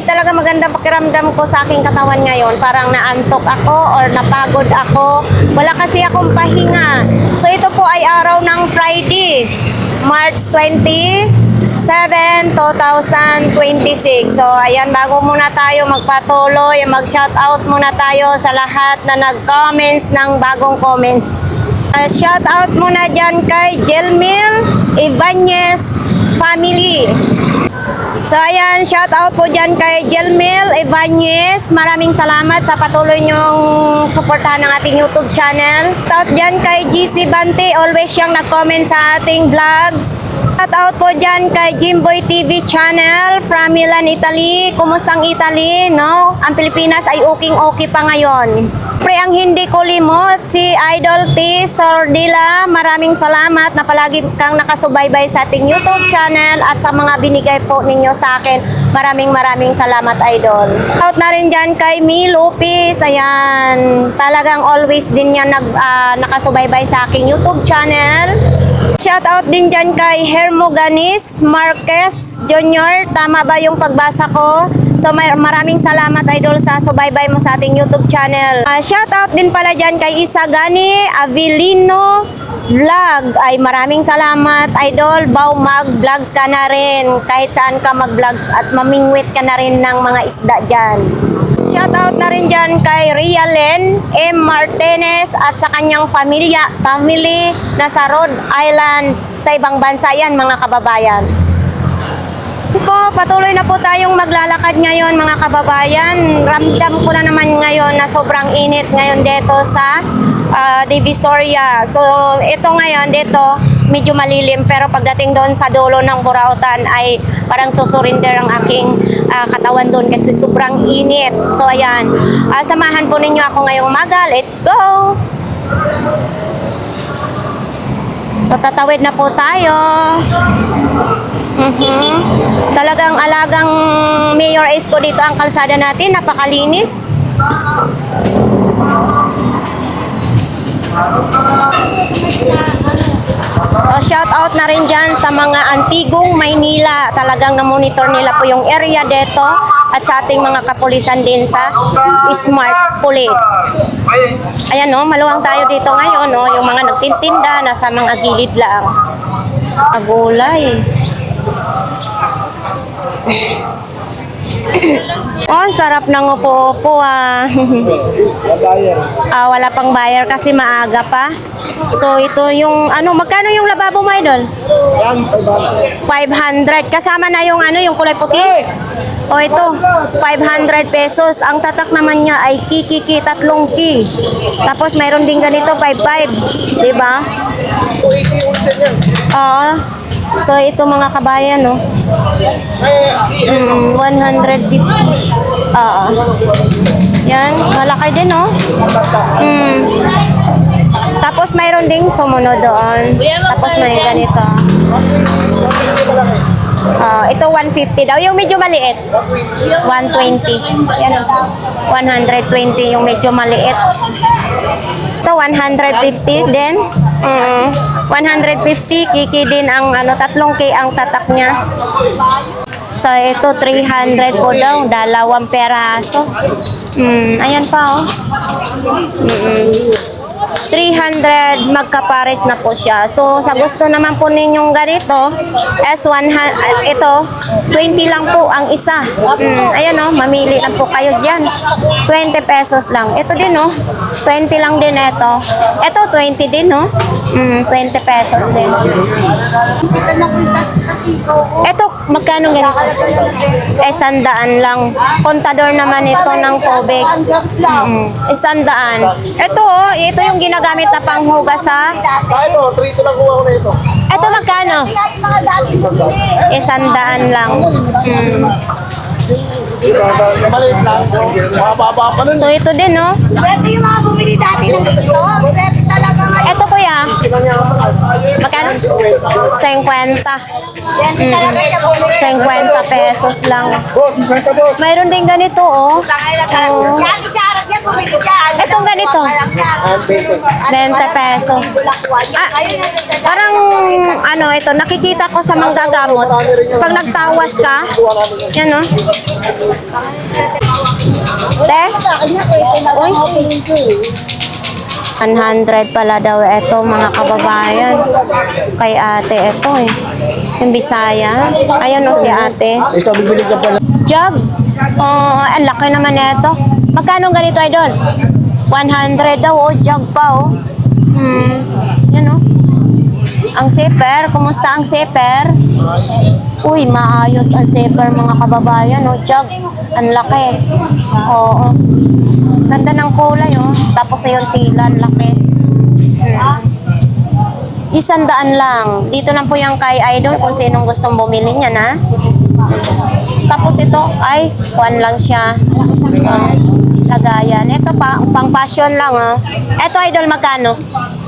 hindi talaga maganda pakiramdam ko sa aking katawan ngayon. Parang naantok ako or napagod ako. Wala kasi akong pahinga. So ito po ay araw ng Friday, March 27, 2026. So ayan, bago muna tayo magpatuloy, mag-shoutout muna tayo sa lahat na nag-comments ng bagong comments. Shoutout muna dyan kay Jelmil Ibanez family. So ayan, shout out po dyan kay Jelmil Ibanez. Maraming salamat sa patuloy nyong suportahan ng ating YouTube channel. Shout out dyan kay GC Bante, always siyang nag-comment sa ating vlogs. Shout out po dyan kay Jimboy TV channel from Milan, Italy. Kumustang Italy, no? Ang Pilipinas ay okay pa ngayon. Pre, ang hindi ko limot, si Idol T. Sordila. Maraming salamat na palagi kang nakasubaybay sa ating YouTube channel at sa mga binigay po ninyo sa akin. Maraming salamat, Idol. Out na rin dyan kay Mi Lopez. Ayan, talagang always din yan nakasubaybay sa aking YouTube channel. Shout out din dyan kay Hermoganis Marquez Jr. Tama ba yung pagbasa ko? So maraming salamat, Idol, sa subaybay mo sa ating YouTube channel. Shout out din pala dyan kay Isagani Avilino Vlog. Ay maraming salamat, Idol. Mag-vlogs ka na rin. Kahit saan ka mag-vlogs at mamingwit ka na rin ng mga isda dyan. Shout out na rin dyan kay Rialen M. Martinez at sa kanyang family na sa Rhode Island sa ibang bansa yan, mga kababayan. Po, patuloy na po tayong maglalakad ngayon, mga kababayan. Ramdam ko na naman ngayon na sobrang init ngayon dito sa Divisoria. So ito ngayon dito medyo malilim, pero pagdating doon sa dulo ng Burautan ay parang susurinder ang aking katawan doon kasi sobrang init. So ayan, samahan po ninyo ako ngayong umaga. Let's go! So tatawid na po tayo. Talagang alagang Mayor Isko dito ang kalsada natin, napakalinis. So shout out na rin dyan sa mga Antigong Maynila. Talagang na-monitor nila po yung area dito at sa ating mga kapulisan din sa Smart Police. Ayan, no, maluwang tayo dito ngayon, no, yung mga nagtitinda nasa mga gilid lang. Agulay. Oh, ang sarap ng upo-upo wala pang bayar kasi maaga pa. So ito yung magkano yung lababo mo, Idol? 500 kasama na yung yung kulay puti. O ito, 500 pesos. Ang tatak naman niya ay kiki, 3 ki. Tapos mayroon din ganito 55, 'di ba? Oo. So ito mga kabayan, no. 150. Yan, malaki din, no. Tapos mayroon ding sumunod doon. Tapos may ganito. Ito 150 daw. Yung medyo maliit 120. Yan, 120 yung medyo maliit. Ito 150 din. 150 kiki din ang 3 ki ang tatak niya. So ito 300 po daw, 2 peraso. Ayan pa, 300 magkapares na po siya. So sa gusto naman po ninyong ganito, ito 20 lang po ang isa. Ayan, mamili lang po kayo diyan. 20 pesos lang. Ito din, 20 lang din ito. Ito 20 din, 20 pesos din. Ito magkano ganito? 100 lang. Kontador naman ito ng tubig. 100. Ito yung ginagamit na panghugas sa... Ito, 3 lang kuha ko na ito. Ito magkano? 100 lang. Maliit lang. Mababa pa nun. So ito din, no? Ito yung mga bumili dati ng ito. Pero talaga ngayon. Ito kuya. Magkano? 50. 50 pesos lang. Mayroon din ganito, Yan, isa harap yan. bumili siya. Itong ganito. 20 pesos. Ah, parang ano ito, nakikita ko sa manggagamot. Pag nagtawas ka, yan o. Te? Uy. 100 pala daw ito mga kababayan. Kay ate ito eh. Yung Bisaya. Ayun o si ate. Isa bibili ka pala. Jug. Oh, ang laki naman nito. Magkano ganito, idol? 100 daw, oh. Jug pa, oh. Yan, oh. Ang zipper. Kumusta ang zipper? Uy, maayos ang zipper, mga kababayan, oh. Jug. Ang laki. Oo. Ganda ng kulay, oh. Tapos na yung tila, ang laki. 100 lang. Dito lang po yung kay Idol kung sinong gustong bumili niyan, ha? Tapos ito, ay, 1 lang siya. Lagayan. Ito pa, pang passion lang, ha? Ito, Idol, magkano?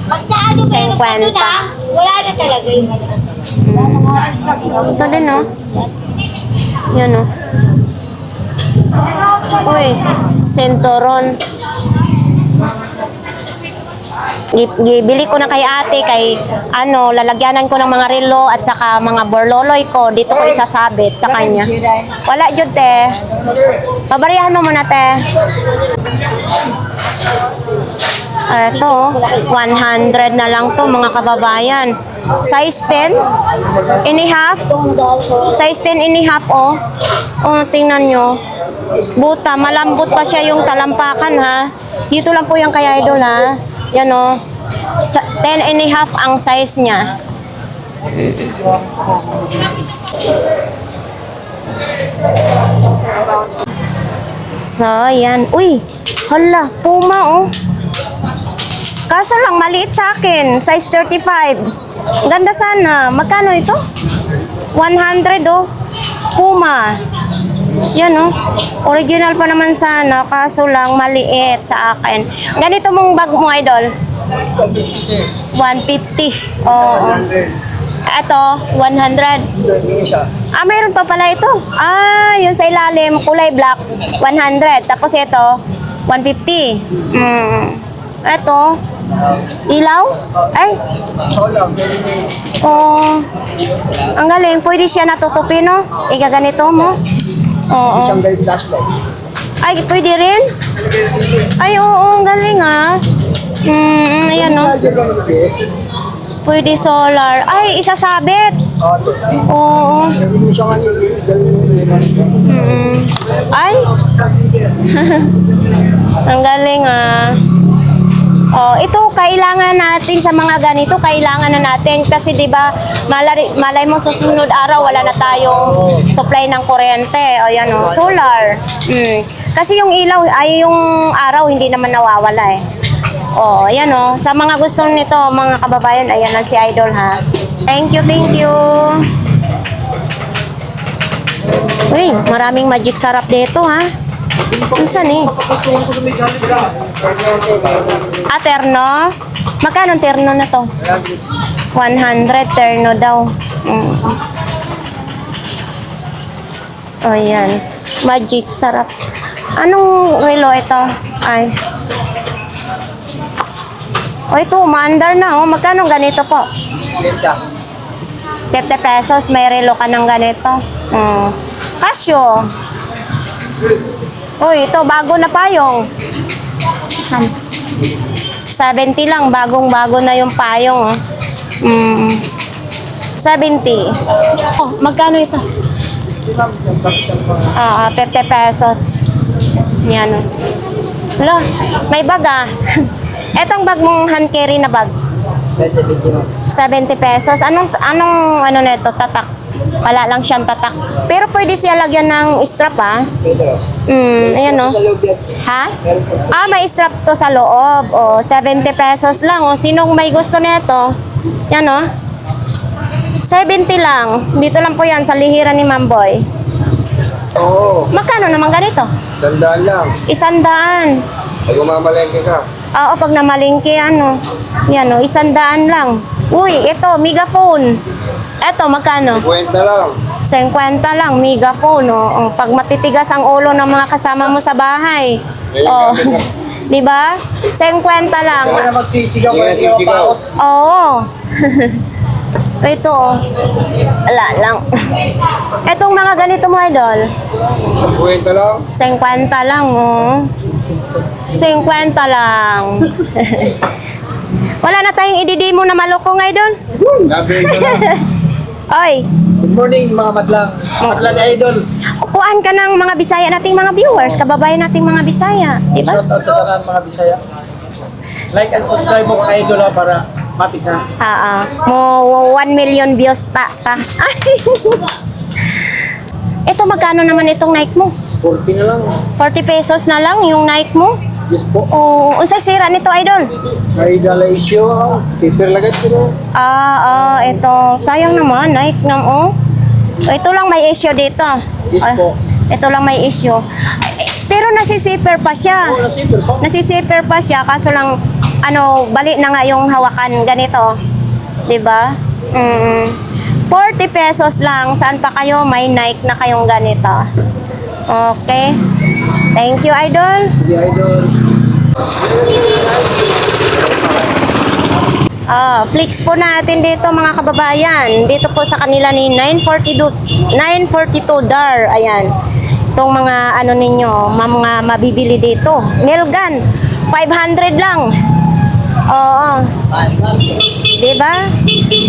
Magkano meron pa doon ah? Wala na talaga yung Ito din, oh. Yan, oh. Uy, Centuron. Bili ko na kay ate, kay ano, lalagyanan ko ng mga relo at saka mga borloloy ko. Dito ko isasabit sa kanya. Wala jud te. Pabarihan mo muna te. Ito, 100 na lang to mga kababayan. Size 10 and a half. Size 10 and a half, oh. Oh, tingnan nyo. Buta, malambot pa siya yung talampakan, ha. Dito lang po yung kay Idol, ha. Yan, oh. 10 and a half ang size niya. So, yan. Uy, hala, Puma, oh. Kaso lang, maliit sa akin. Size 35. Ganda sana. Magkano ito? 100, oh. Puma. Yan, oh. Original pa naman sana. Kaso lang, maliit sa akin. Ganito mong bag mo, Idol? 150. Oo. Ito, 100. Ah, mayroon pa pala ito. Ah, yung sa ilalim, kulay black, 100. Tapos ito, 150. Ito, ilaw? Ay. Oh. Ang galing. Pwede siya natutupin, no? Igaganito mo. Oo. Ay, pwede rin? Ay, oo. Ang galing, ah. Ayan, no? Pwede solar. Ay, isasabit. Oo. Ay. Ang galing, ah. Oh, ito kailangan natin sa mga ganito, kailangan na natin kasi 'di ba, malay mo sa susunod araw wala na tayong supply ng kuryente. O yan, oh, solar. Kasi yung ilaw ay yung araw hindi naman nawawala eh. Oh, ayan, oh. Sa mga gusto nito, mga kababayan, ayan na si Idol, ha. Thank you, thank you. Uy, maraming magic sarap dito, ha. Saan eh? Ah, terno? Magkano terno na to? 100 terno daw. Oh, yan. Magic sarap. Anong relo ito? Ay. Oh, ito, umaandar na, oh. Magkano ganito po? 50 pesos. May relo ka ng ganito. Casio. Uy, ito, bago na payong. 70 lang. Bagong-bago na yung payong, oh. 70. Oh, magkano ito? 50 pesos. Yan, oh. Wala, may bag, ah. Etong bag mong hand carry na bag? 70 pesos. Anong ano nito, tatak? Wala lang siyang tatak. Pero pwede siya lagyan ng strap, ah. Ayan, no? Ha? Ah, may strap to sa loob. O, 70 pesos lang. O, sinong may gusto nito? Yan, no? 70 lang. Dito lang po yan sa lihiran ni Mamboy. Oo. Magkano naman ganito? 100 lang. 100. Pag umamalengke ka. Oo, pag namalingki, ano? Yan, o, 100 lang. Uy, ito, megaphone. Ito, magkano? 50 lang. 50 lang, megaphone, oh. Pag matitigas ang ulo ng mga kasama mo sa bahay. Oh. Di ba? 50 lang. Hindi na magsisigaw ka rin yung paos. Oo. Ito, oh. Wala lang. Itong mga ganito mo, idol. Kwenta lang. 50 lang, oh. 50 lang. Wala na tayong ididimo na malukong, idol. Gabi ko lang. Oy, Good morning mga madlang. Madlang idol. kuhaan ka ng mga Bisaya nating mga viewers, kababayan nating mga Bisaya, di ba? Shout out sa tanan mga Bisaya. Like and subscribe mo kay idol para matik na. Mo 1 million views ta. Ito magkano naman itong Nike mo? 40 na lang. 40 pesos na lang yung Nike mo. Yes po. Oh, unsay sira nito, idol? May dala issue. Super lagad ko. Ito. Sayang naman, Nike nang oh. Ito lang may issue dito. Yes po. Ito lang may issue. Pero nasisiper pa siya. Oh, super po. Nasisiper pa siya, kaso lang, bali na nga yung hawakan ganito. 'Di ba? 40 pesos lang. Saan pa kayo? May Nike na kayong ganito. Okay. Thank you, idol. Sige idol. Flex po natin dito mga kababayan. Dito po sa kanila ni 942 dar. Ayan. Itong mga ninyo, mga mabibili dito. Nail gun, 500 lang. Oo. Diba?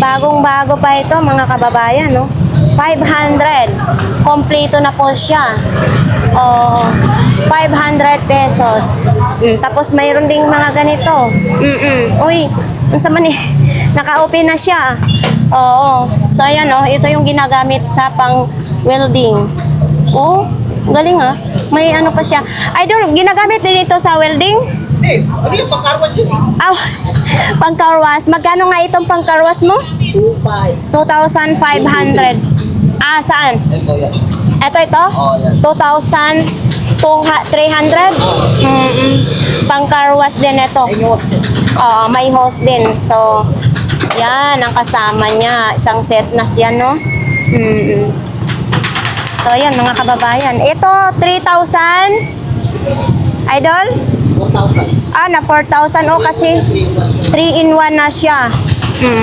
Bagong-bago pa ito mga kababayan, no? 500. Kompleto na po siya. 500 pesos. Tapos mayroon ding mga ganito. Uy, unsa man eh. Naka-open na siya. Oo. So ayan, ito yung ginagamit sa pang-welding. Oh, galing ah. May ano pa siya. Idol, ginagamit din ito sa welding? Ano yung pangkarwas yun Pang-carwas. Magkano nga itong pang-carwas mo? 2,500. Saan? Ito yan. Ito? Oh, yan. 2,300? Pang-carwas din ito. Oo, may hose din. So, yan, ang kasama niya. Isang set na siya, no? So, yan, mga kababayan. Ito, 3,000. Idol? 4,000. Na 4,000. Kasi 3-in-1 na siya.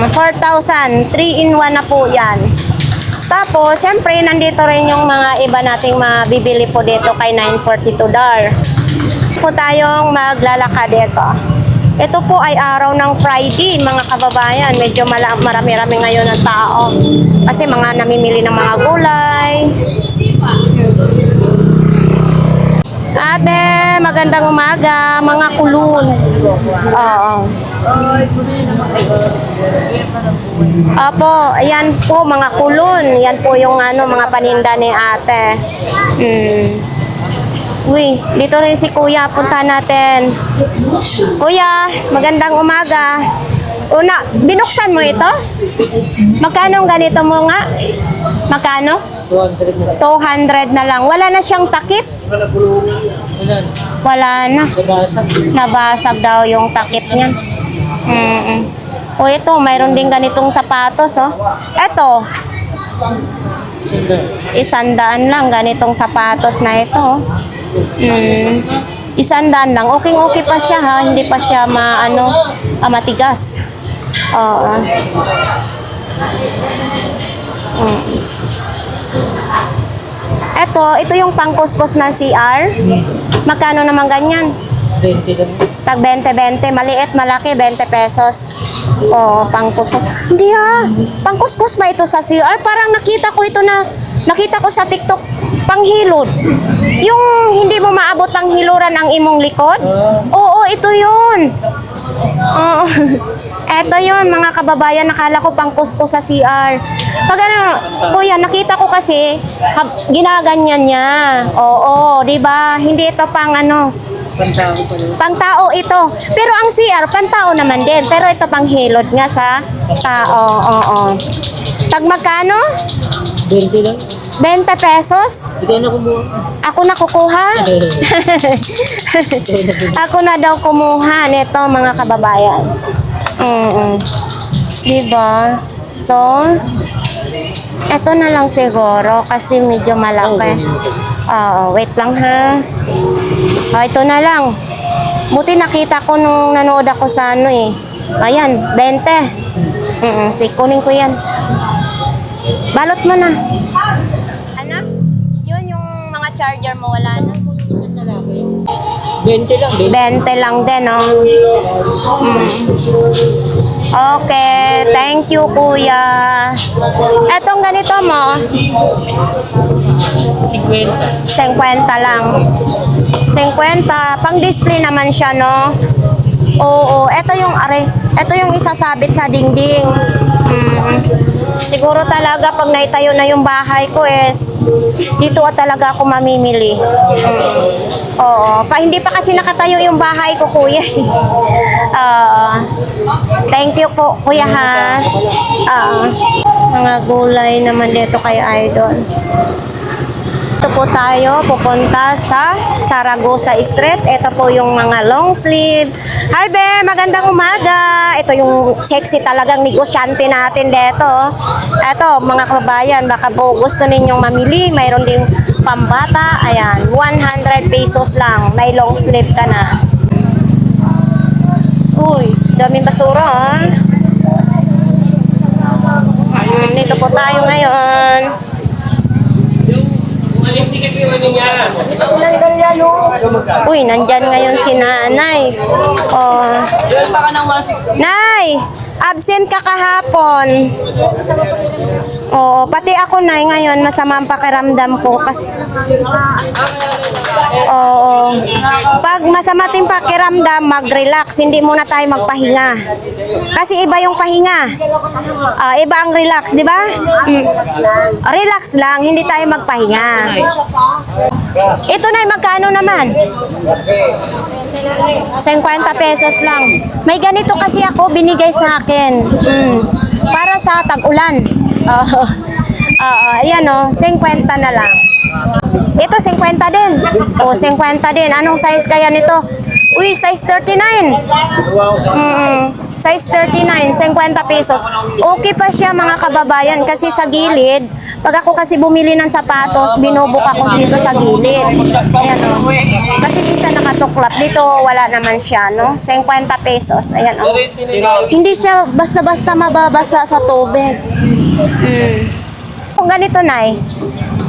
4,000. 3-in-1 na po yan. Tapos, syempre, nandito rin yung mga iba nating mabibili po dito kay 942 dar. Po tayong maglalakad dito. Ito po ay araw ng Friday, mga kababayan. Medyo marami-rami ngayon ng tao. Kasi mga namimili ng mga gulay. Ate, magandang umaga, mga kulun. Oo. Opo, ayan po mga kulun. Yan po yung mga paninda ni ate. Uy, dito rin si kuya. Punta natin. Kuya, magandang umaga. Binuksan mo ito? Magkano ang ganito mo nga? Magkano? 200 na lang. Wala na siyang takip? Wala na. Nabasag daw yung takip niya. O ito, mayroon din ganitong sapatos, oh. Ito. 100 lang ganitong sapatos na ito. 100 lang. Okay pa siya, ha. Hindi pa siya matigas. Oo. Ito yung pangkuskus ng CR. Magkano naman ganyan? 20 lang. Tag 20, maliit, malaki, 20 pesos. Pangkuskus. Hindi pangkuskus ba ito sa CR? Parang nakita ko sa TikTok, panghilod. Yung hindi mo maabot ang hiluran ang imong likod? Oo, ito yun. Oo. Eto yun, mga kababayan, nakala ko pangkuskus sa CR. Pag kuya, nakita ko kasi, ginaganyan niya. Oo, di ba? Hindi ito pang tao ito. Pero ang CR, pang tao naman din. Pero ito pang hilod nga sa tao. Oo. Tag magkano? 20 lang. 20 pesos? Ikaw na kumuha. Ako na kukuha? Ako na daw kumuha nito, mga kababayan. Diba? So, eto na lang siguro kasi medyo malaki. Wait lang ha. Ito na lang. Buti nakita ko nung nanood ako sa ano eh. Ayan, 20. Kunin ko yan. Balot mo na. Ano? Yun yung mga charger mo, wala na. 20 lang din. 20 lang din, oh. Okay, thank you, kuya. Etong ganito mo, 50 lang. 50, pang display naman siya, no? Oo, ito yung isasabit sa dingding. Siguro talaga pag naitayo na yung bahay ko dito talaga ako mamimili. Oo, hindi pa kasi nakatayo yung bahay ko, kuya. Thank you po, kuya, ha. Mga gulay naman dito kay Idol. Ito po tayo pupunta sa Zaragoza Street. Ito po yung mga long sleeve. Hi, be! Magandang umaga! Ito yung sexy talagang negosyante natin dito. Ito, mga kababayan, baka po gusto ninyong mamili. Mayroon ding pambata. Ayan, 100 pesos lang. May long sleeve ka na. Uy, daming basura, ha? Dito po tayo ngayon. Uy, nandyan ngayon si nanay. Oh. Nay, absent ka kahapon. Oo, pati ako, nay, ngayon masama ang pakiramdam ko kasi oo. Pag masama ting pakiramdam, mag-relax, hindi muna tayo magpahinga. Kasi iba yung pahinga. Iba ang relax, di ba? Relax lang, hindi tayo magpahinga. Ito, nay, magkano naman? 50 pesos lang. May ganito kasi ako binigay sa akin. Para sa tag-ulan. Ayan, 50 na lang. Ito, 50 din. 50 din. Anong size kaya nito? Uy, size 39. Size 39, 50 pesos. Okay pa siya, mga kababayan, kasi sa gilid, pag ako kasi bumili ng sapatos, binubuka ko dito sa gilid. Ayan, o. Kasi minsan nakatuklap. Dito, wala naman siya, no? 50 pesos. Ayan, o. Hindi siya basta-basta mababasa sa tubig. Kung ganito, nay,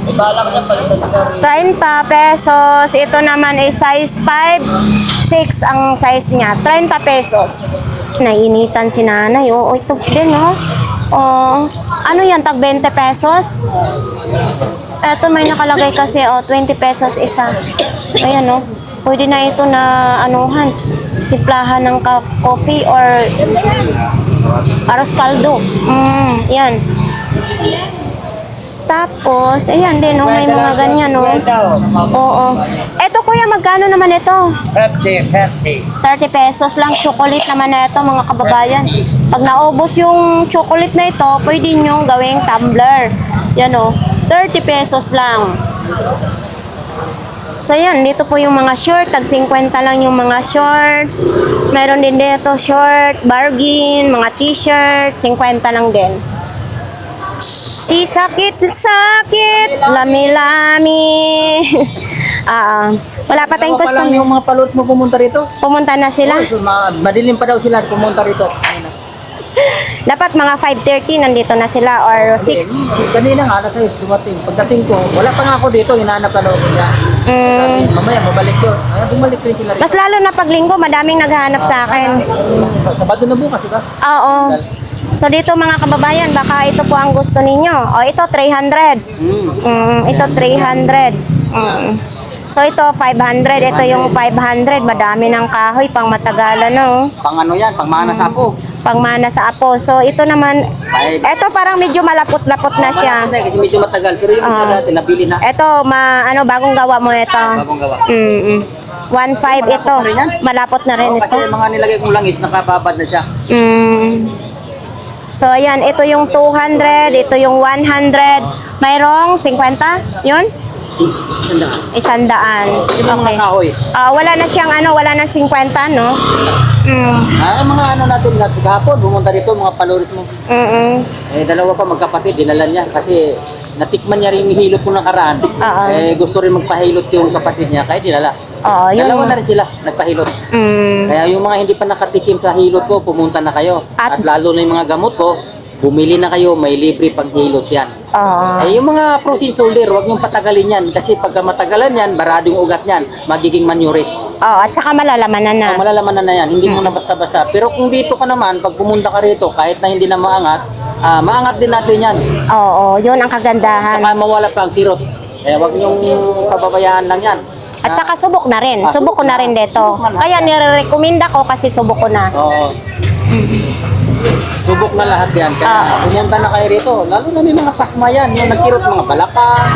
30 pesos. Ito naman ay size 5, 6 ang size niya. 30 pesos. Nainitan si nanay. Oo, ito din, oh. Ano yan, tag 20 pesos? Ito may nakalagay kasi, 20 pesos isa. Ayan, oh. Pwede na ito na anuhan, tiplahan ng coffee or aros kaldo. Yan. Tapos, ayan din, may mga ganyan, Oo. Eto, kuya, magkano naman ito? 30 pesos lang. Chocolate naman na ito, mga kababayan. Pag naubos yung chocolate na ito, pwede nyo gawing tumbler. Yan, 30 pesos lang. So, yan, dito po yung mga short. Tag 50 lang yung mga short. Meron din dito short, bargain, mga t-shirt. 50 lang din. Sakit, lami-lami. Wala pa tayong Ako pa lang customer. yung mga palot mo pumunta rito. Pumunta na sila. Madilim pa daw sila pumunta rito. Dapat mga 5:30 nandito na sila or 6. Kanina nga, alas 6 dumating. Pagdating ko, wala pa nga ako dito, hinahanap ka daw niya. Mamaya, mabalik yun. Ay, bumalik rin sila rito. Mas lalo na pag linggo, madaming naghahanap sa akin. Sabado na bukas, diba? Oo. So dito, mga kababayan, baka ito po ang gusto ninyo. Ito 300. Ito 300. So ito 500. Ito yung 500. Madami ng kahoy, pang matagalan, no? Pang ano yan, pang mana sa apo. Pangmana sa apo. So ito naman, ito parang medyo malapot-lapot na siya. Kasi medyo matagal, pero yung isa dati, nabili na. Ito, bagong gawa mo ito. Bagong gawa. 1.5 ito. Malapot na rin ito. Kasi mga nilagay kong langis, nakababad na siya. So, ayan. Ito yung 200. Ito yung 100. Mayroong 50? Yun? 100. Yung mga Okay. kahoy. Wala na siyang wala nang 50, no? Mga ano natin, kahapon, bumunta dito, mga paloris mo. Dalawa pa magkapatid, dinalan niya. Kasi natikman niya rin yung hilot ko nakaraan. Gusto rin magpahilot yung kapatid niya, kaya dinala. Oo, yun. Dalawa na rin sila, nagpahilot. Kaya yung mga hindi pa nakatikim sa hilot ko, pumunta na kayo. At- At lalo na yung mga gamot ko, bumili na kayo, may libre pag hilot yan. Oo. Eh, yung mga frozen shoulder, huwag niyong patagalin yan. Kasi pagka matagalan yan, barado yung ugat niyan, magiging manuris. Oo, at saka malalaman na. Malalaman na yan, hindi mo na basta-basta. Pero kung dito ka naman, pag pumunta ka rito, kahit na hindi na maangat, maangat din natin yan. Oo, yun ang kagandahan. Saka mawala pa ang kirot. Kaya huwag niyong pababayaan lang yan. At saka subok na rin. Ah, Subok ko na rin dito. subok na. Kaya nire-recommenda ko kasi subok ko na. Oo. Subok na lahat yan. Kaya pumunta na kayo rito. Lalo na may mga pasma yan. Yung nagkirot mga balakang,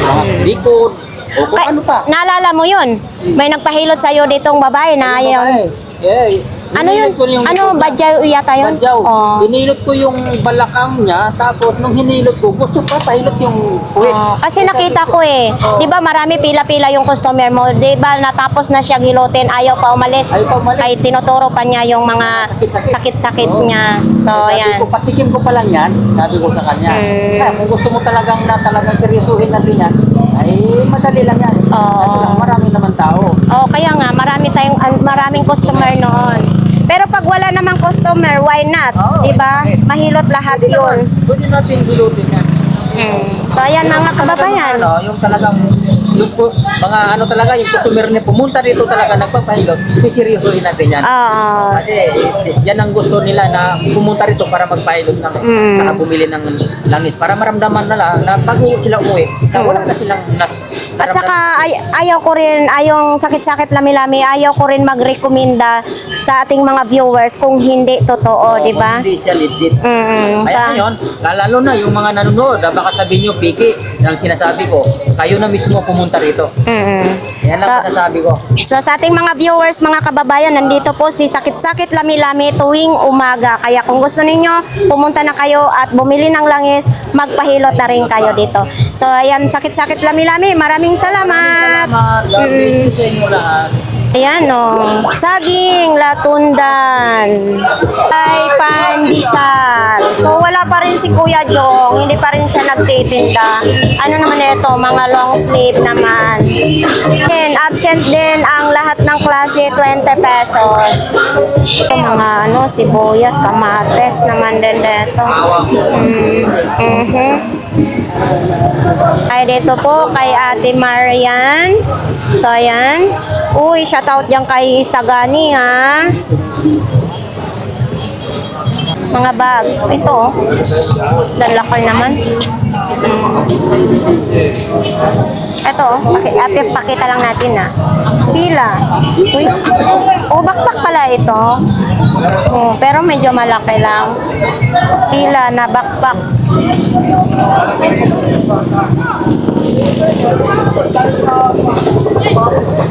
mga likod, o kung Ay, ano pa. naalala mo yun? May nagpahilot sa'yo ditong babae na yung... Ano yun? Ano, badyaw yata yun? Badyaw. Oo. Hinilot ko yung balakang niya, tapos nung hinilot ko, gusto pa pahilot yung puwit. Oo, kasi nakita ko eh. Oo. Di ba marami pila-pila yung customer mo? Di ba natapos na siyang hilotin, ayaw pa umalis. Ayaw pa umalis. Ay tinuturo pa niya yung mga sakit-sakit Oo. niya. So, Sabi ayan. ko, patikim ko pa lang yan, sabi ko sa kanya. Kaya kung gusto mo talagang seryosuhin natin yan, ay madali lang yan. Oo. Kasi lang, marami naman tao. Oh, kaya nga maraming customer noon. Pero pag wala namang customer, why not? Oo, 'Di ba? okay. Mahilot lahat Pwede 'yun. naman, pwede natin hilutin yan. So ayan mga kababayan. Ano, yung talagang mga ano talaga, yung customer niya pumunta dito talaga nagpapahilot, siseryosohin natin yan. Oo. Kasi yan ang gusto nila na pumunta rito para magpahilot ng saka bumili ng langis para maramdaman nila na pag sila umuwi, na wala na silang At saka ayaw ko rin, ayong sakit-sakit lami-lami, ayaw ko rin magrekomenda sa ating mga viewers kung hindi totoo, 'di ba? Hindi siya legit. Mm, Kaya sa ngayon, lalo na yung mga nanonood, baka sabihin nyo, Piki, yung sinasabi ko, kayo na mismo pumunta rito. Yan lang Sa- sinasabi ko. So sa ating mga viewers, mga kababayan, nandito po si Sakit-Sakit Lami-Lami tuwing umaga. Kaya kung gusto ninyo, pumunta na kayo at bumili ng langis, magpahilot na rin kayo dito. So ayan, Sakit-Sakit Lami-Lami, maraming salamat. Salamat. God bless you sa inyo lahat. Ayan o, saging latundan ay pandesal. So wala pa rin si Kuya Jong, hindi pa rin siya nagtitinda. Ano naman ito, mga long sleeve naman. Then absent din ang lahat ng klase, 20 pesos. Ito mga ano, sibuyas, kamates naman din dito. Ay dito po kay Ate Marian. So ayan. Uy, shoutout dyan kay Sagani ha. Mga bag. Ito oh. Lalaki naman. Ito oh. Ate, pakita lang natin ha. Fila. Uy. Oh, backpack pala ito. Oh, pero medyo malaki lang. Fila na backpack.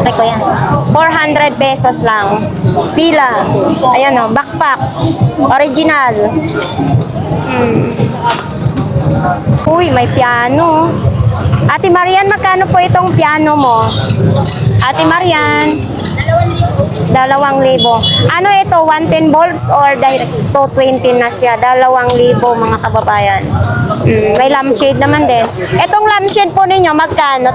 Ay ko yan. 400 pesos lang. Fila. Ayan o, backpack. Original. Uy, may piano. Ate Marian, magkano po itong piano mo? Ate Marian. 2,000. Ano ito? 110 volts or direct to 20 na siya? 2,000 mga kababayan. May lampshade naman din. Itong lampshade po ninyo, magkano?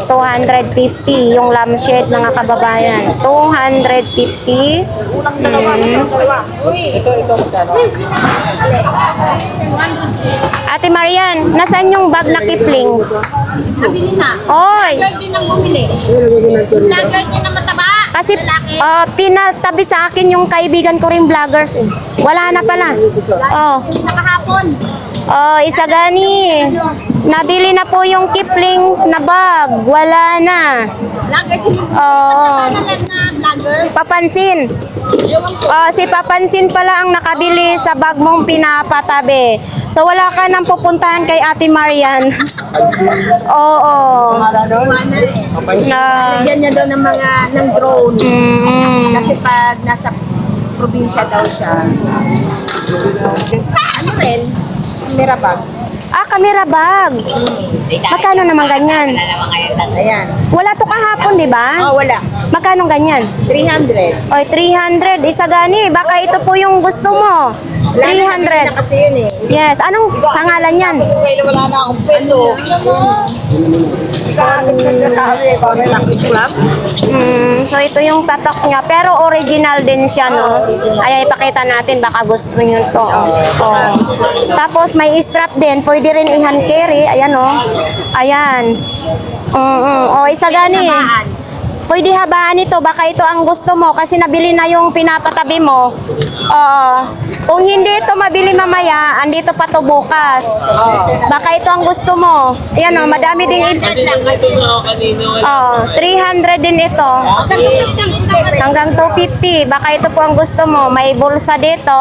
250 yung lampshade mga kababayan. 250. Ate Marian, nasaan yung bag na Kiplings? Nabili na. Oy! Lager din ang bumili. Lager din na mataba. Kasi pinatabi sa akin yung kaibigan ko rin vloggers. Wala na pala. Oh. Nakahapon. Oh, isa gani. Nabili na po yung Kiplings na bag. Wala na. Lager din. Oh. Pangalan na vlogger. Papansin. Si Papansin pala ang nakabili sa bag mong pinapatabi. So wala ka nang pupuntahan kay Ate Marian. Oo. Na, Lagyan niya daw ng mga ng drone. Kasi pag nasa probinsya daw siya. Ano rin? Mirabag. camera bag. Magkano naman ganyan? Ayan. Wala to kahapon, di ba? Oh, wala. Magkano ganyan? 300. Oy, 300. Isa gani. Baka ito po yung gusto mo. Wala na 300. kasi yun eh. Yes. Anong pangalan yan? Wala na akong pelo. So ito yung tatak niya, pero original din siya, no? Ay, ipakita natin, baka gusto niyo to. Oh. Tapos may strap din, pwede rin i-hand carry, ayan, oh. Ayan. Oh, isa gani. Pwede habaan ito, baka ito ang gusto mo kasi nabili na yung pinapatabi mo. Kung hindi ito mabili mamaya, andito pa to bukas. Baka ito ang gusto mo. Ayan, oh, madami din. 300 din ito. Hanggang 250. Baka ito po ang gusto mo. May bulsa dito.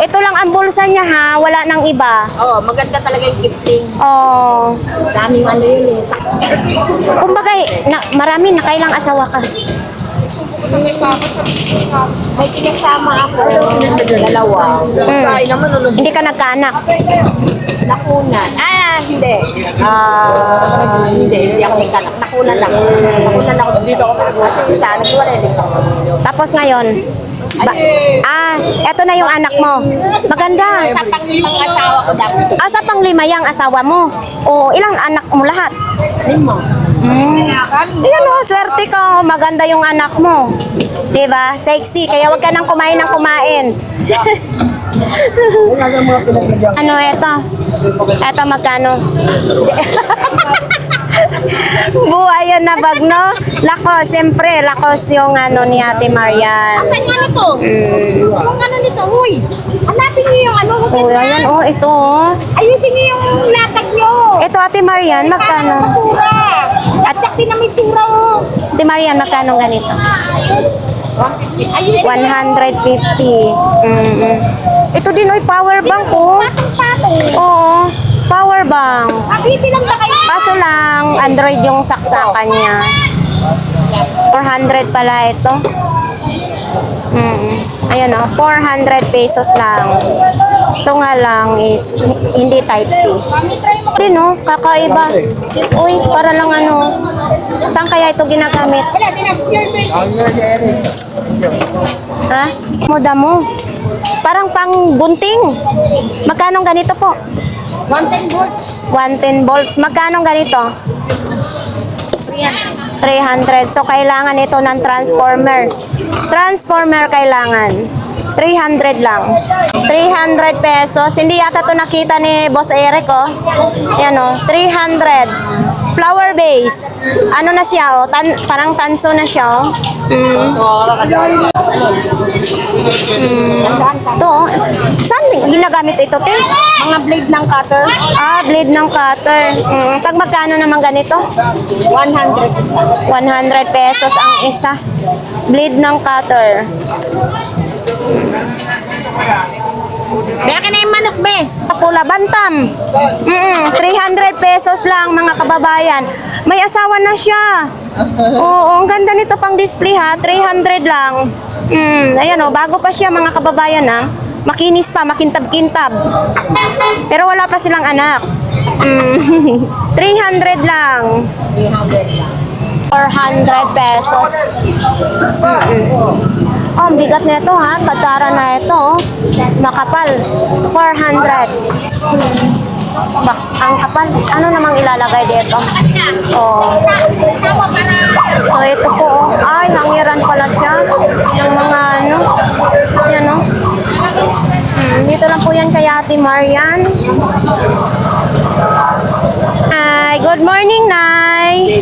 Ito lang ang bulsa niya, ha. Wala nang iba. Maganda talaga yung gifting. Daming ano yun eh. Kumbaga, marami na kailang asawa ka. May kinasama ako. Dalawa. Hindi ka nagkaanak. Nakunan. Hindi. Hindi ako nagkanak. Nakunan lang. Nakunan ako dito ako. Kasi sa anak, wala din ako. Tapos ngayon, eto na yung anak mo. Maganda. Sa pang-asawa ko dapat. Sa panglima yung asawa mo. Ilang anak mo lahat? 5. Ayan, swerte ka. Maganda yung anak mo. Diba? Sexy. Kaya wag ka nang kumain ng kumain. Ano ito? Ito magkano? Buhay yan na bag, no? Lakos, siyempre. Lakos yung ano ni Ate Marian. Asan yung ano to? Yung ano nito? Huy! Hanapin niyo yung ano. So, ayan, ito, Ayusin niyo yung latag niyo. Ito, Ate Marian, magkano? Basura. At yakti na may tsura, Ate Marian, magkano ganito? Ayusin 150. Ito din, power bank, Oo, power bank. Bibilang na kayo. Kaso lang, Android yung saksakan niya. 400 pala ito. Ayan, 400 pesos lang. So nga lang is hindi type C. Hindi, no? Kakaiba. Uy, para lang ano. Saan kaya ito ginagamit? Ha? Moda mo. Parang pang gunting. Magkano ganito po? 110 volts. 110 volts. Magkano ganito? 300. So, kailangan ito ng transformer. Transformer kailangan. 300 lang. 300 pesos. Hindi yata ito nakita ni Boss Eric, Yan, 300. Flower base. Ano na siya, parang tanso na siya, Ito, saan ginagamit ito, te? Mga blade ng cutter. Blade ng cutter. Tag magkano naman ganito? 100 isa. 100 pesos ang isa. Blade ng cutter. Baya ka na yung manok, be. Pula bantam. 300 pesos lang, mga kababayan. May asawa na siya. Oo, ang ganda nito pang display, ha. 300 lang. Ayan, bago pa siya, mga kababayan, ha. Makinis pa, makintab-kintab. Pero wala pa silang anak. 300 lang. 400 pesos. Ang bigat na ito, ha. Tadara na ito, Nakapal. 400. Ang kapal. Ano namang ilalagay dito? So, ito po, Ay, hangiran pala siya. Yung mga ano. Yan, dito lang po yan kay Ate Marian. Hi, good morning, Nay.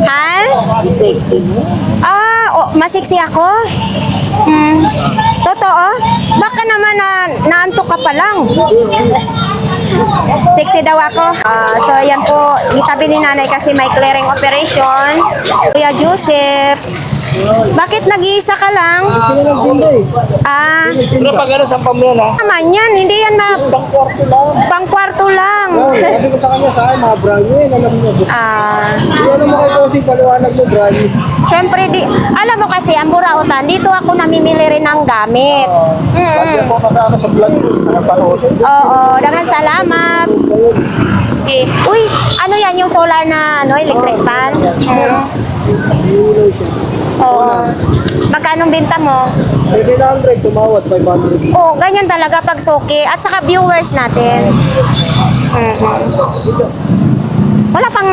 Ha? Masiksi ako? Totoo? Baka naman naantok ka pa lang. Sexy daw ako. So, ayan po. Itabi ni nanay kasi may clearing operation. Kuya Joseph. Bakit nag-iisa ka lang? Pero pag ano sa pamilya Naman yan. Hindi yan pang-kwarto lang. pang-kwarto lang. Sabi ko sa kanya, sa akin, mga brand new, alam mo. Hindi ano mo kayo kasi paliwanag mo, brand new. Siyempre, alam mo kasi, ang burautan, dito ako namimili rin ng gamit. Lagi mo magkaka sa vlog, napanood. Oo, daghang salamat. Okay. Uy, ano yan yung solar na electric fan? Ilaw siya. Oo. Magkano binta mo? 700, tumawad, 500. Ganyan talaga pag suki. At saka viewers natin. Wala pang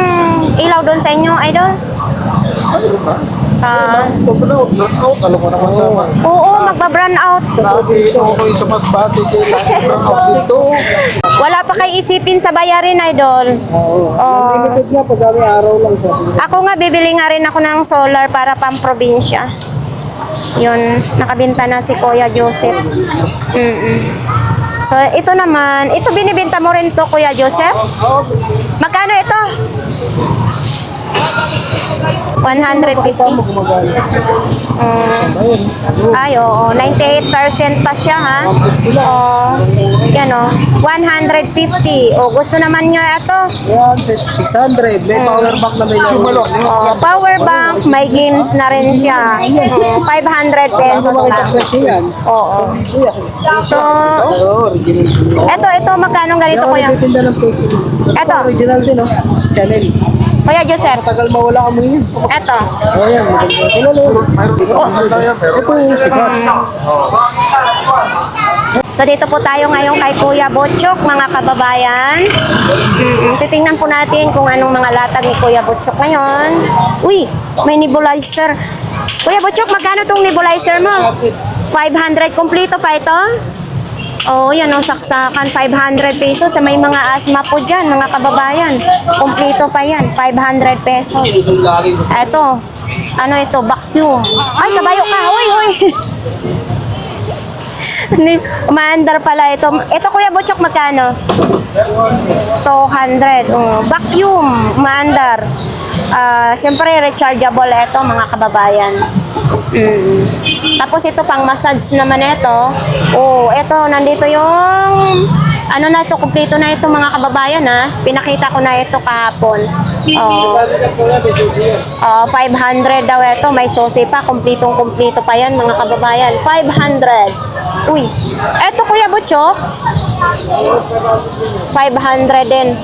ilaw doon sa inyo, idol? Knockout, alam mo naman sa mga. Oo, magba-brown out. Sabi ko kayo sa Masbate, kailangan ng out dito. Wala pa kayo isipin sa bayarin, idol. Oo. Limited na, pag araw lang sa Ako nga, bibili nga rin ako ng solar para pang probinsya. Yun, nakabenta na si Kuya Joseph. So, ito naman, ito binibenta mo rin to, Kuya Joseph? Magkano ito? 150. mo gumagana. Ayun. Ay, oo. 98% pa siya, ha? Oo. Yan, o. 150. O, gusto naman nyo ito. Yan, 600. May power bank na may chumalok. O, power bank, may games na rin siya. 500 pesos Ano makita lang. presyo yan? Oo. So, Oo, original. ito, magkano ganito, Kuya? Nagtitinda ng peso. Eto. Original din, no? Channel. Kuya Joseph, Matagal mawala kami yun. ito. Oh, yan. Maganda. Kilala yun. Ito yung sikat. So dito po tayo ngayon kay Kuya Butchok, mga kababayan. Titingnan po natin kung anong mga latag ni Kuya Butchok ngayon. Uy, may nebulizer. Kuya Butchok, magkano tong nebulizer mo? 500, kompleto pa ito? Oo, yan o, saksakan, 500 pesos. May mga asma po dyan, mga kababayan. Kompleto pa yan, 500 pesos. Eto, ano ito, vacuum. Ay, kabayo ka, uy, uy. Umaandar pala ito. Ito, Kuya Butchok, magkano? 200. Vacuum, umaandar. Siyempre, rechargeable ito, mga kababayan. Tapos ito, pang massage naman ito. Oh, ito, nandito yung... Ano na ito, kumpleto na ito, mga kababayan, ha? Pinakita ko na ito kahapon. 500 daw ito. May susi pa. Kumpletong-kumpleto pa yan, mga kababayan. 500. Uy. Eto, Kuya Butchok. 500 din.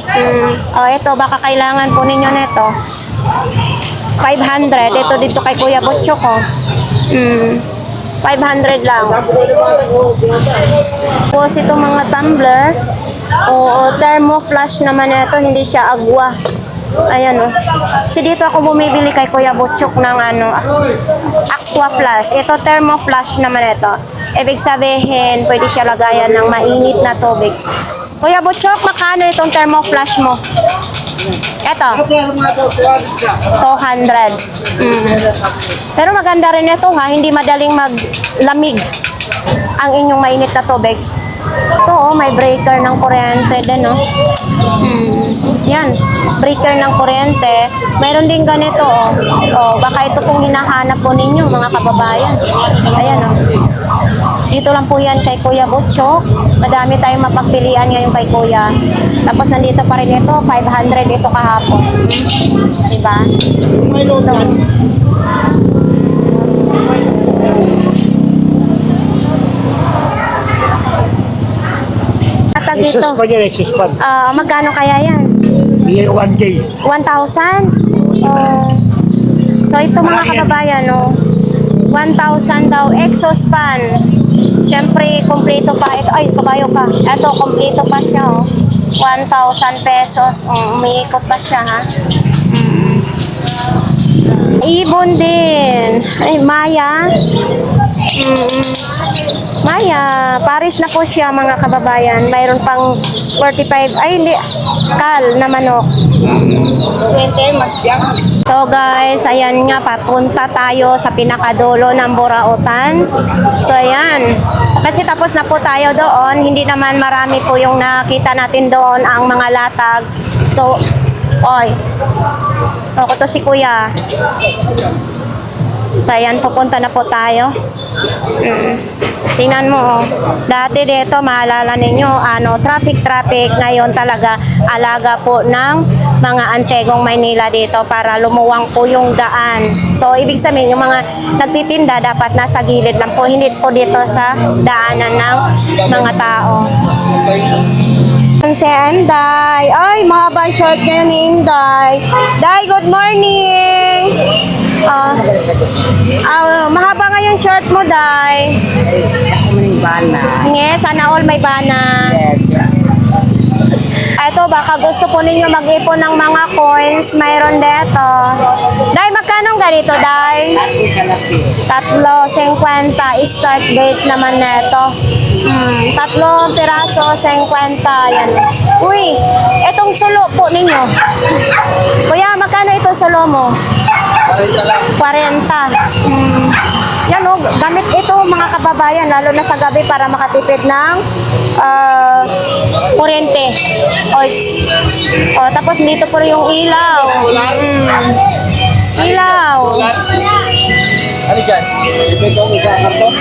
Ito, baka kailangan po ninyo nito. 500. Ito dito kay Kuya Butchok, oh. 500 lang. Tapos itong mga tumbler. Oo, thermoflash naman ito. Hindi siya agwa. Ayan, oh. So dito ako bumibili kay Kuya Butchok ng ano, aqua flash. Ito thermoflash naman ito. Ibig sabihin, pwede siya lagayan ng mainit na tubig. Kuya Butchok, makano itong thermoflash mo? Ito. 200. Pero maganda rin ito, ha. Hindi madaling maglamig ang inyong mainit na tubig. Ito, oh, may breaker ng kuryente din, oh. Yan, breaker ng kuryente. Mayroon din ganito, oh. Oh, baka ito pong hinahanap po ninyo, mga kababayan. Ayan, oh. Dito lang po yan kay Kuya Butchok. Madami tayong mapagpilian ngayon kay Kuya. Tapos nandito pa rin ito, 500 ito kahapon. Diba? Ito. Atag dito. Exhaust pa yan, exhaust pan. Magkano kaya yan? Bigay 1K. 1,000? Oh. So ito, mga kababayan, oh. 1,000 daw, exhaust fan. Siyempre, kompleto pa. Ito, ay, kabayo ka. Ito, kompleto pa siya, oh. 1,000 pesos. Umiikot pa siya, ha? Ibon din. Ay, Maya. Maya, Paris na po siya, mga kababayan. Mayroon pang 45, ay hindi, kal na manok. So guys, ayan nga, papunta tayo sa pinakadulo ng Burautan. So ayan, kasi tapos na po tayo doon. Hindi naman marami po yung nakita natin doon, ang mga latag. So, oy, ako to si Kuya. So ayan, pupunta na po tayo. Tingnan mo, oh. Dati dito, maalala ninyo, traffic. Ngayon talaga, alaga po ng mga Antegong Maynila dito para lumuwang po yung daan. So, ibig sabihin, yung mga nagtitinda dapat nasa gilid lang po, hindi po dito sa daanan ng mga tao. Si Inday. Ay, mahaba ang short ngayon ni Inday. Day, good morning! Mahaba nga yung short mo, Day. Sa ako may bana. Nge, sana all may bana. Yes. Ito, baka gusto po ninyo mag-ipon ng mga coins. Mayroon dito. Day, magkano ganito, Day? 3.50. Start date naman neto. 3 piraso, 50. Yan. Uy, itong sulo po ninyo. Kuya, magkano itong sulo mo? 40. Yan o, gamit ito mga kababayan, lalo na sa gabi para makatipid ng kuryente. Tapos dito po yung ilaw. Ilaw. Ano dyan? Ipin ko ang isang karton.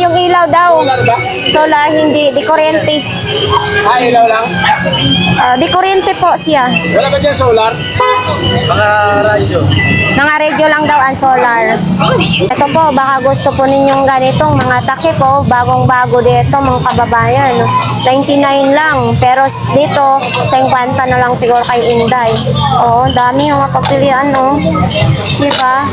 Yung ilaw daw. Solar ba? Solar, hindi. Di kuryente. Ilaw lang. Di kuryente po siya. Wala ba dyan solar? Mga radyo. Mga radio lang daw ang solar. Ito po, baka gusto po ninyong ganitong mga takip po. Bagong-bago dito mga kababayan. 99 lang. Pero dito, 50 na lang siguro kay Inday. Oo, dami yung mapagpilian, no? Di ba?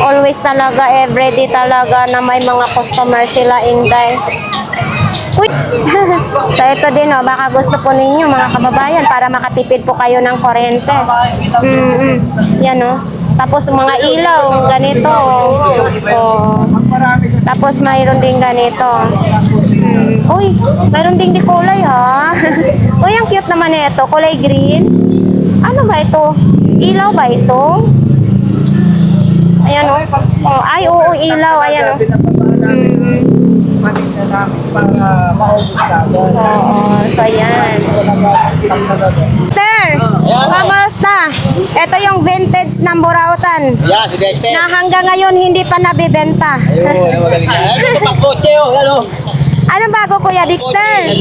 Always talaga, everyday talaga na may mga customer sila, Inday. Uy! So ito din, oh, baka gusto po ninyo mga kababayan para makatipid po kayo ng kuryente. Yan, oh. Tapos mga ilaw, ganito. Oh. Tapos mayroon din ganito. Uy, mayroon din di kulay, ha? Uy, ang cute naman ito. Kulay green. Ano ba ito? Ilaw ba ito? Ayan, oh. Ay, oo, ilaw. Ayan, oh. Manis na namin para maubos ka agad. Oo, so ayan. Sir, kamusta? Ito yung vintage ng Burautan Yeah, si Dexter. na hanggang ngayon hindi pa nabibenta. Ayun, magaling na. Ito pang kotse, oh. Ano? Anong bago, Kuya Dexter?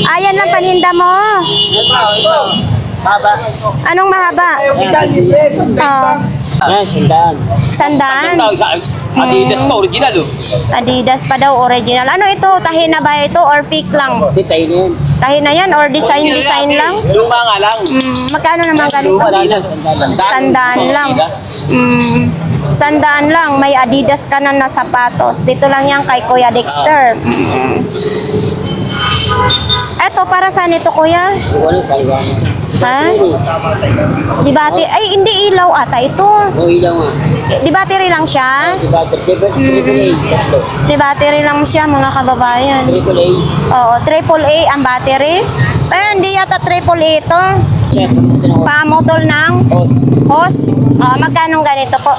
Ayan lang paninda mo. Anong mahaba? Yan, sandaan. Sandaan. Adidas pa, original oh. Adidas pa daw, original. Ano ito? Tahi na ba ito or fake lang? Pitay na yun. Tahi na yan or design lang? Luma nga lang. Magkano naman ganito? Adidas. Sandaan lang. Sandaan lang. May Adidas ka na sapatos. Dito lang yan kay Kuya Dexter. Eto, para saan ito, Kuya? Ano, Taiwan. Ha? Di battery? Ay, hindi ilaw ata ito. O, ilaw nga. Di battery lang siya? Diba, triple A, tatlo. Di battery lang siya, mga kababayan. Triple A. Oo, AAA ang battery. Eh, hindi yata AAA ito. Check. Ito na ako. Pamutol ng hose. Magkano ganito po?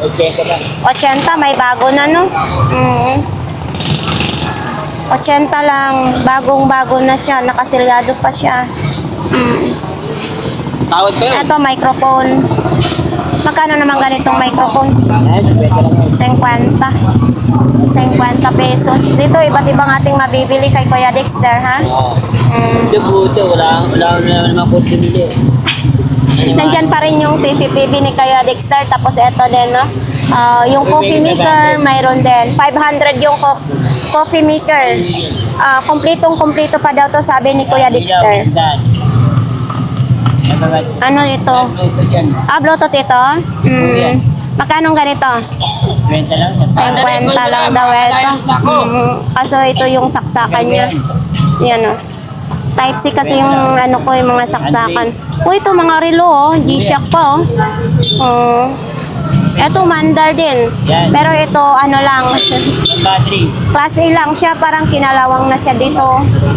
Okay, ka ba? 80, may bago na, no? 80 lang. Bagong-bago na siya. Nakasilyado pa siya. Tawad pa yun. Ito, microphone. Magkano naman ganitong microphone? Yan, pwede lang. 50 pesos. Dito, iba't ibang ating mabibili kay Kuya Dexter, ha? Oo. Ito po ito, wala naman po sinili. Nandyan pa rin yung CCTV ni Kuya Dexter. Tapos ito din, no? Yung coffee maker, mayroon din. 500 yung coffee maker. Kompletong-kompleto pa daw to, sabi ni Kuya Dexter. Ano ito? Bluetooth ito? Magkano ganito? 20 lang. 50 lang daw ito. Kaso ito yung saksakan niya. Yan, oh. Type-C kasi yung ano ko, yung mga saksakan. Ito mga relo, oh. G-Shock pa, oh. Ito, mandar din. Pero ito, ano lang. Battery. Class A lang siya, parang kinalawang na siya dito.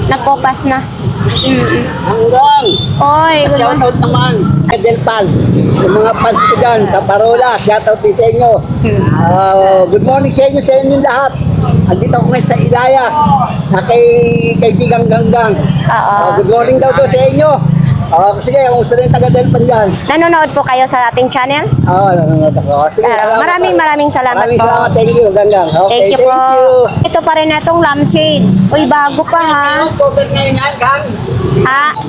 Nagkopas na. Hanggang! Oy, good morning. Shoutout naman. Del Pal. Yung mga fans ko dyan sa Parola. Shoutout din sa inyo. Good morning sa inyo lahat. Andito ako ngayon sa Ilaya. Kay kaibigang Ganggang. Good morning daw to sa inyo. Sige, kumusta rin taga Del Pal dyan? Nanonood po kayo sa ating channel? Nanonood ako. Sige, Maraming salamat Maraming po. salamat. Thank you, Ganggang. Okay, Thank you po. Ito pa rin itong lampshade. Uy, bago pa, ha? Cover ngayon, Gang.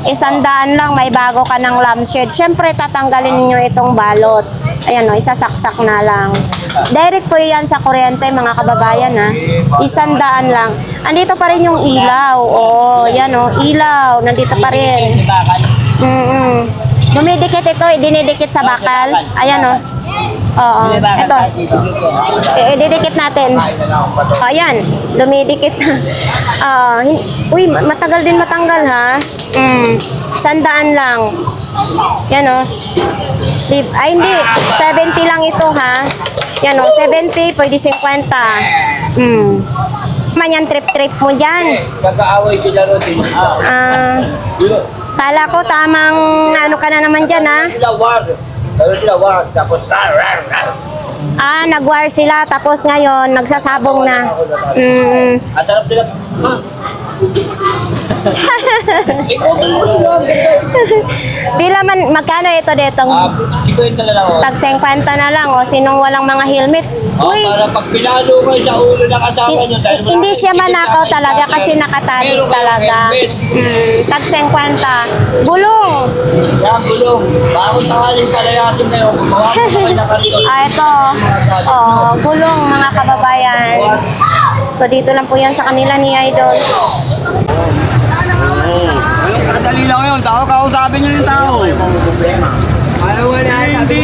100 lang, may bago ka ng lampshade. Siyempre, tatanggalin niyo itong balot. Ayan, o, isasaksak na lang. Direct po yan sa kuryente, mga kababayan, ha? 100 lang. Andito pa rin yung ilaw. Oh, yan, o, ilaw. Nandito pa rin. Dumidikit ito, dinidikit sa bakal. Ayan, o. Oo. Ito. Didikit natin. Ayan. Dumidikit na. Uy, matagal din matanggal ha. 100 lang. Yan o. Ay, hindi. 70 lang ito ha. Yan o. 70, pwede 50. Manyan trip-trip mo dyan. Kakaaway sila ron din. Kala ko tamang ano ka na naman dyan ha. Sila wag. Tapos Nag-war sila tapos ngayon nagsasabong na. At harap sila. Bila man, magkano ito detong? Ito yung talaga ako. Tag 50 na lang o sinong walang mga helmet. Uy, Para pag pinalo ko sa ulo ng asawa nyo. dahil wala hindi kang siya helmet manakaw sa talaga akin, kasi nakatali meron kang talaga. helmet. Tag 50. Gulong. Yan, gulong. Bakit tangaling palayasin na yun? Gumawa ko kayo na kanito. Ito. Gulong mga kababayan. So dito lang po yan sa kanila ni Idol. Madali lang yun. Tao, kausapin niyo yung tao. Ayaw na. Hindi.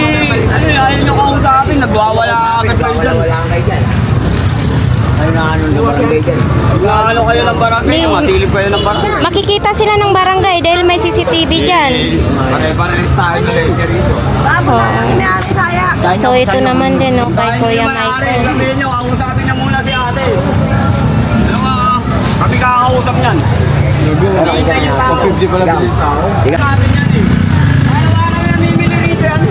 Ayaw niyo kausapin. Nagwawala agad kayo dyan. Nag-ano kayo ng barangay. Matilip kayo ng barangay. Makikita sila ng barangay dahil may CCTV dyan. Pare-parehas tayo na rin rito. So ito naman din kay Kuya Michael. Sabihin niyo, kausapin niyo muna si ate. Ano nga, kami kakausap niyan. Hintay yung tao. 50 pala yung tao. Sabi niyan eh. Araw-araw yan, mimili rito yan.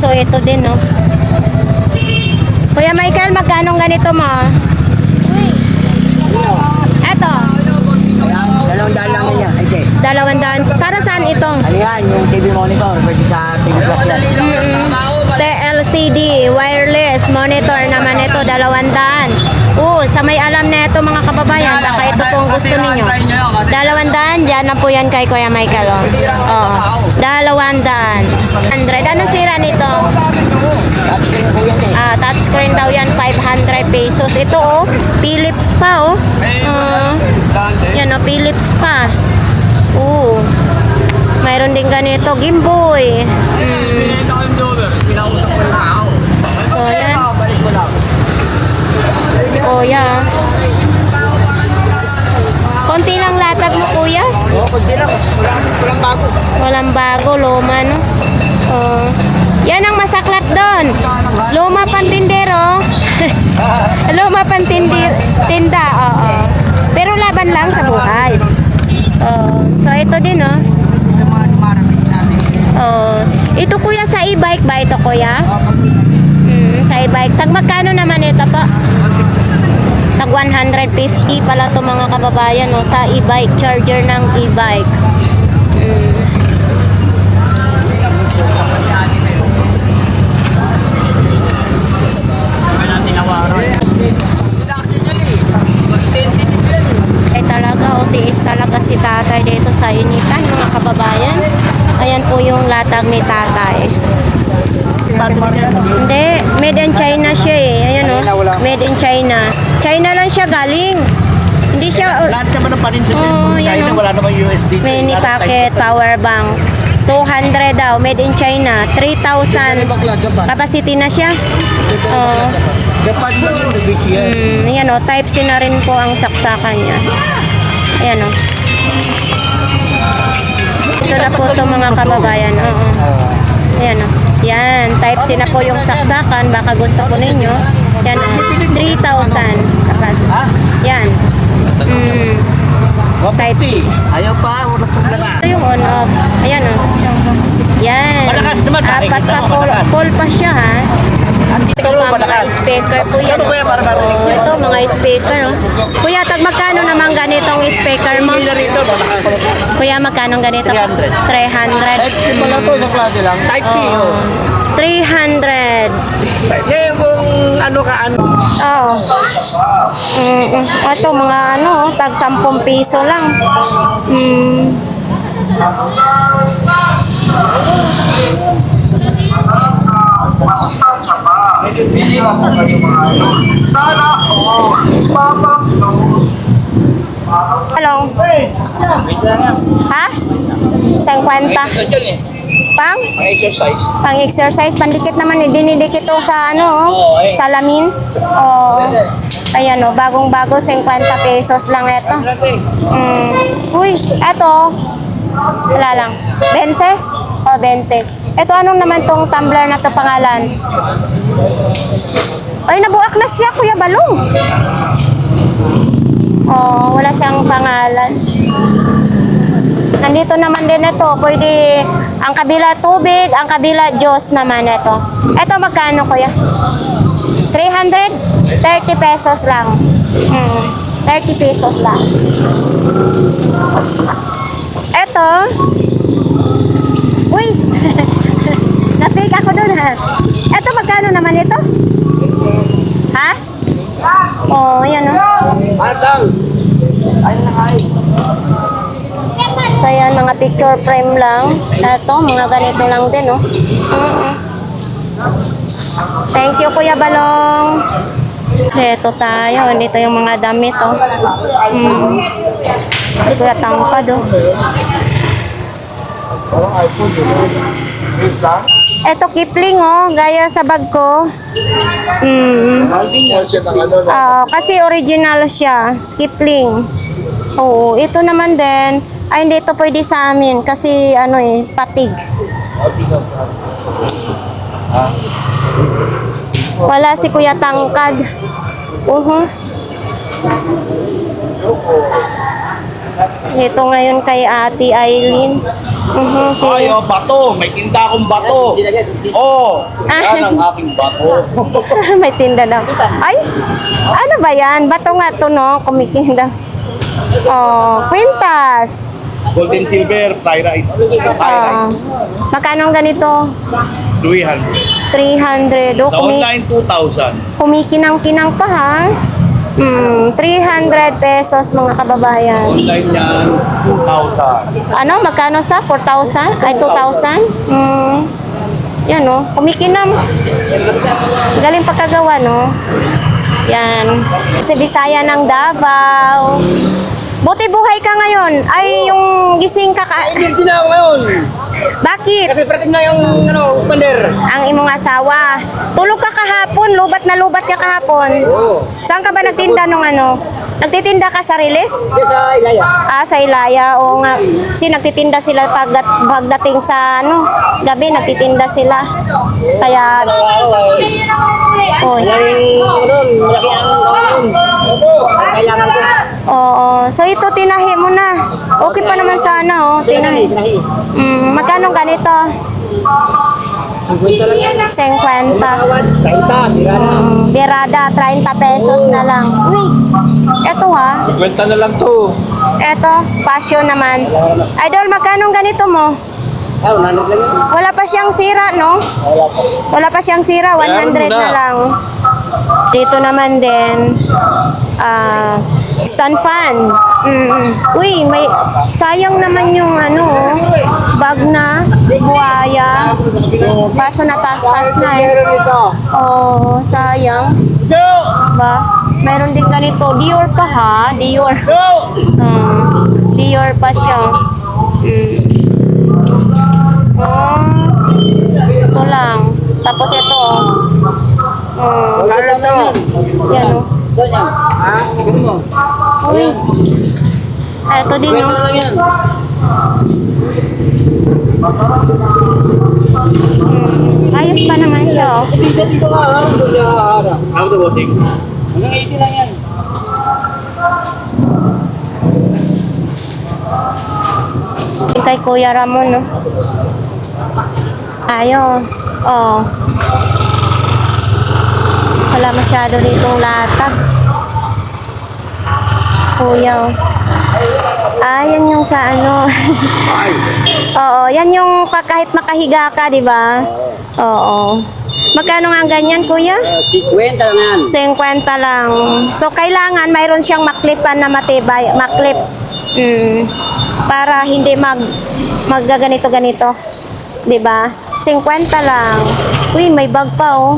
So ito din Kuya Michael, magkano ganito mo? Eto, 200 lang niya. Ay, 200. Para saan ito? ano yan, yung TV monitor, pwede sa TV Plus yan. LCD wireless monitor naman ito, 200. Sa may alam na ito mga kababayan, baka ito po ang gusto ninyo. 200, dyan na po yan kay Kuya Michael. 200. 100. Ano sira nito? Touchscreen daw yan, 500 pesos. Ito Philips pa yan Philips pa. Mayroon din ganito, Gimboy. So yan. Si Kuya. Konti lang latag mo, Kuya. Kunti lang. Walang bago. Walang bago, luma, no? Yan ang masaklap doon. Luma pantindero. Luma tinda, Pero laban lang sa buhay. So ito din, ito Kuya sa e-bike ba ito, Kuya? Sa e-bike. Tag magkano naman ito po? Tag 150 pala to mga kababayan sa e-bike, charger ng e-bike. Talaga tiis talaga si tatay dito sa initan mga kababayan. Ayan po yung latag ni tatay. Hindi, made in China siya Ayan made in China. China lang siya galing. Hindi siya Lahat naman ng paninda yan wala naman USD. mini packet power bank. 200 daw, made in China. 3,000 capacity na siya. Japan mo yung big yan. Ayan type C na rin po ang saksakan niya. Ayan Ito na po ito mga kababayan. Ayan Yan, type C na po yung saksakan. Baka gusto po ninyo. Yan 3,000 capacity. Yan. Type C. Ayaw pa, wala problema. Ito yung on-off. Ayan Yan. Malakas naman, Apat pa full pa siya ha. Ito pa mga speaker po yan. Ito mga speaker Kuya, tag magkano naman ganitong speaker mo? Kuya, magkano ganito? 300. Simple lang to, isang klase lang. Type P. 300. Ngayon kung ano ka, Ito mga tag 10 piso lang. Hello. Ha? 50. Exercise. Pang-exercise, pandikit naman, dinidikit to sa ano, Oo, eh. salamin. Oo. Ayan o, bagong-bago, 50 pesos lang ito. Uy, eto, wala lang. 20? O, 20. Ito, anong naman tong tumbler na to pangalan? Ay, nabuak na siya, Kuya Balong. Oh, wala siyang pangalan. Nandito naman din ito. Pwede ang kabila tubig, ang kabila Diyos naman ito. Ito magkano, Kuya? 330 pesos lang. 30 pesos lang. Ito. Uy! Na-fake ako dun ha. Ito magkano naman ito? Ha? Oh, yan o. So, yan, mga picture frame lang. Ito, mga ganito lang din, oh. Thank you, Kuya Balong. Dito tayo. Dito yung mga damit, oh. Kuya Tangkad, oh. Ito, Kipling, oh. Gaya sa bag ko. Kasi original siya. Kipling. Oo, ito naman din. Ay, hindi ito pwede sa amin kasi ano eh, patig. Wala si Kuya Tangkad. Ito ngayon kay Ate Aileen. Si... Ay, bato. May tinda akong bato. Oh, yan ang aking bato. May tinda daw. Ay, ano ba yan? Bato nga to, no? Kumikinda. Oh, kwintas. Golden silver, pyrite. Magkano ang ganito? 300. 300. Sa online, 2,000. Kumikinang-kinang pa ha. 300 pesos mga kababayan. Online yan, 2,000. Ano, magkano sa 4,000? Ay, 2,000? Yan o, kumikinam. Galing pagkagawa, no? Yan. Kasi Bisaya ng Davao. Buti buhay ka ngayon. Ay, yung gising ka ka. Hindi na ako ngayon. Bakit? Kasi prating na yung pander. Ang imong asawa. Tulog ka kahapon, lubat na lubat ka kahapon. Oo. Saan ka ba nagtinda nung ano? Nagtitinda ka sa Riles? Hindi sa Ilaya. Sa Ilaya. Oo nga. Kasi nagtitinda sila pagdating sa ano, gabi, nagtitinda sila. Kaya, oy. Malaki ang kailangan ko. Oo. So ito, tinahi mo na. Okay pa naman sana, oh. Tinahi. Magkano ganito? 50 lang yan. 50. 30, tira na. Birada, 30 pesos na lang. Uy, eto ha. 50 na lang to. Eto, fashion naman. Idol, magkano ganito mo? Ah, 100 lang yan. Wala pa siyang sira, no? Wala pa siyang sira, 100 na lang. Dito naman din, stand fan. Uy, may sayang naman yung ano, bag na buhaya. Kaso natas-tas na eh. Oh, sayang. Ba? Meron din ganito. Dior pa ha? Dior. Dior pa siya. Ito lang. Tapos ito. Yan o. Uy. Ito din o. Ayos pa naman siya o. Ako to, bossing. Hanggang 80 lang yan. Kay Kuya Ramon no. Ayo. Oh. Wala masyado ditong latag. Kuya. Yan yung sa ano. Oo, yan yung kahit makahiga ka, di ba? Oo. Magkano nga ang ganyan, Kuya? 50 lang yan. 50 lang. So, kailangan mayroon siyang maklipan na matibay. Maklip. Para hindi maggaganito-ganito. Diba? 50 lang. Uy, may bag pa, oh.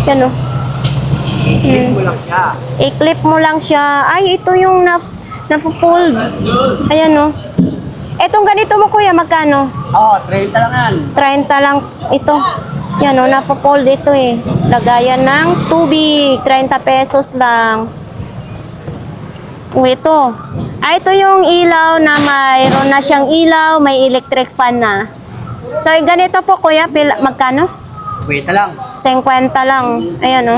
Yan, oh. I-clip mo lang siya. Ay, ito yung na-fold. Ayan, oh. Etong ganito mo kuya, magkano? Oo, 30 lang yan. 30 lang ito. Yan o, napapold ito eh. Lagayan ng tubig. 30 pesos lang. O ito. Ito yung ilaw na mayroon na siyang ilaw, may electric fan na. So, ganito po kuya, magkano? 20 lang. 50 lang. Ayan o.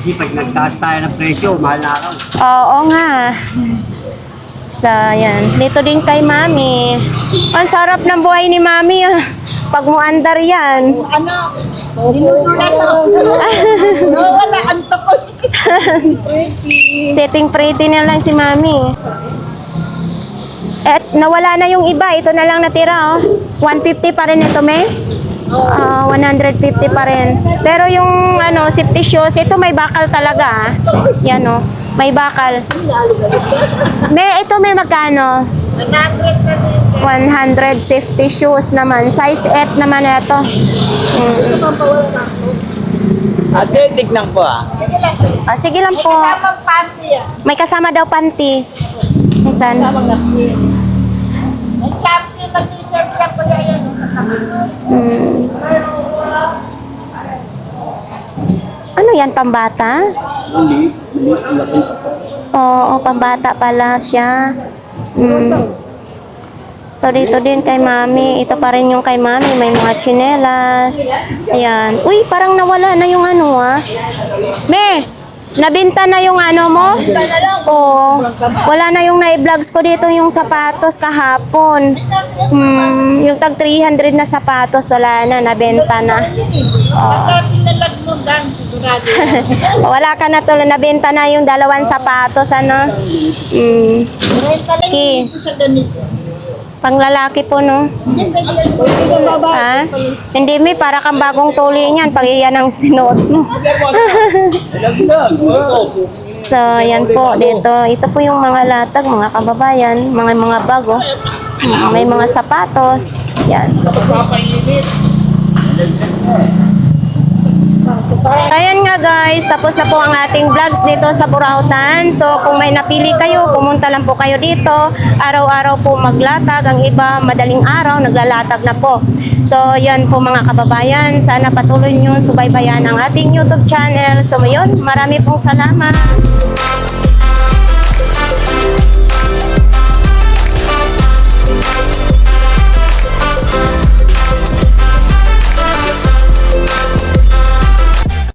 Kasi pag nagtaas tayo ng presyo, mahal na araw. Oo nga. So, yan. Dito din kay Mami. Ang sarap ng buhay ni Mami. Pag mo andar yan. Ano? Dinudulay ako. Wala, antok ko. Setting pretty na lang si Mami. Eh, nawala na yung iba. Ito na lang natira, oh. 150 pa rin ito, May? 150 pa rin. Pero yung safety shoes, ito may bakal talaga, ah. Yan, oh. May bakal. May, ito may magkano? 100 safety shoes naman. Size 8 naman ito. Ate, tignan po ah. Ah, sige lang po. Kasama panty ah. May kasama daw panty. Isan? May champion na t-shirt lang po yan. Ano yan, pambata? Hindi. Oo, pambata pala siya. So, dito din kay Mami. Ito pa rin yung kay Mami. May mga tsinelas. Ayan. Uy, parang nawala na yung Me, nabinta na yung mo? Oo. Wala na yung na-vlogs ko dito yung sapatos kahapon. Yung tag 300 na sapatos, wala na. Nabenta na. Pinalag mo gang, sigurado. Wala ka na tuloy. Nabenta na yung 2 sapatos, Pwede ko sa ganito. Panglalaki po, no? Ha? Hindi, May, para kang bagong tuli niyan pag iyan ang sinuot mo. So, yan po. Dito, ito po yung mga latag, mga kababayan, mga bago. May mga sapatos. Yan. Ayan nga guys, tapos na po ang ating vlogs dito sa Burautan. So kung may napili kayo, pumunta lang po kayo dito. Araw-araw po maglatag, ang iba madaling araw naglalatag na po. So yan po mga kababayan, sana patuloy nyo subaybayan ang ating YouTube channel. So yun, marami pong salamat.